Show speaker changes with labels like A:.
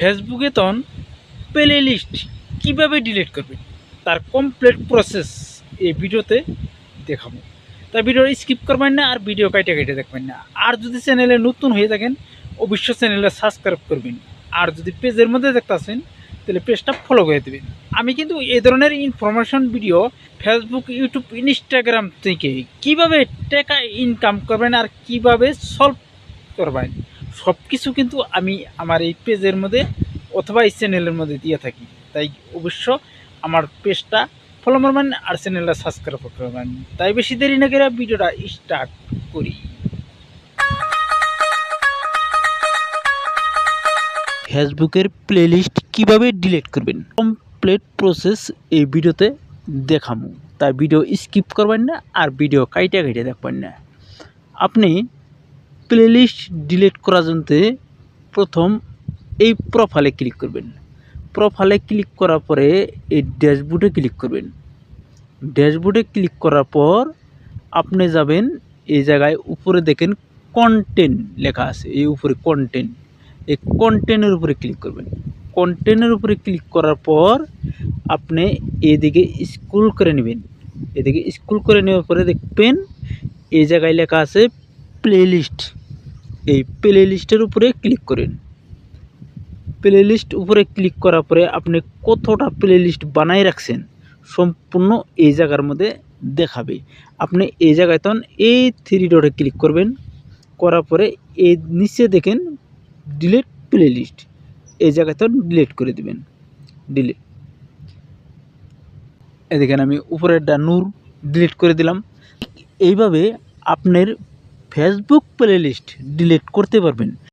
A: ফেসবুকে তখন play list কীভাবে ডিলিট করবেন তার কমপ্লিট প্রসেস এই ভিডিওতে দেখাবো। তাই ভিডিও স্কিপ করবেন না আর ভিডিও কেটে দেখবেন না। আর যদি চ্যানেলে নতুন হয়ে থাকেন অবশ্যই চ্যানেলে সাবস্ক্রাইব করবেন। আর যদি পেজের মধ্যে দেখতেছেন তাহলে পেজটা ফলো করে দেবেন। আমি কিন্তু এই ধরনের information video Facebook, YouTube, Instagram থেকে কীভাবে টাকা ইনকাম করবেন আর কিভাবে সলভ করবেন সব কিছু কিন্তু আমি আমার এই পেজের মধ্যে অথবা এই চ্যানেলের মধ্যে দিয়ে থাকি। তাই অবশ্য আমার পেজটা ফলো করবেন আর চ্যানেলটা সাবস্ক্রাইব করবেন। তাই বেশি দেরি না করে ভিডিওটা স্টার্ট করি। ফেসবুকের প্লেলিস্ট কিভাবে ডিলিট করবেন কমপ্লিট প্রসেস এই ভিডিওতে দেখাবো। তাই ভিডিও স্কিপ করবেন না আর ভিডিও কাইটে দেখবেন না। আপনি প্লেলিস্ট ডিলিট করার জন্য প্রথম এই প্রোফাইলে ক্লিক করবেন। প্রোফাইলে ক্লিক করার পরে এই ড্যাশবোর্ডে ক্লিক করবেন। ড্যাশবোর্ডে ক্লিক করার পর আপনি যাবেন এই জায়গায় উপরে দেখেন কন্টেন্ট লেখা আছে, এই উপরে কন্টেন্ট, এই কন্টেন্টের উপরে ক্লিক করবেন। কন্টেন্টের উপরে ক্লিক করার পর আপনি এদিকে স্ক্রল করে নেবেন। এদিকে স্ক্রল করে নেওয়ার পরে দেখবেন এই জায়গায় লেখা আছে প্লেলিস্ট। এই প্লেলিস্টের উপরে ক্লিক করেন। প্লেলিস্ট উপরে ক্লিক করার পরে আপনি কতটা প্লেলিস্ট বানাই রাখছেন সম্পূর্ণ এই জায়গার মধ্যে দেখাবে। আপনি এই জায়গায় তখন এই থ্রি ডটে ক্লিক করবেন। করার পরে এই নিচে দেখেন ডিলিট প্লেলিস্ট, এই জায়গায় তখন ডিলিট করে দিবেন। ডিলিট, এই দেখেন আমি উপরেরটা নূর ডিলিট করে দিলাম। এইভাবে আপনার ফেসবুক প্লেলিস্ট ডিলিট করতে পারবেন।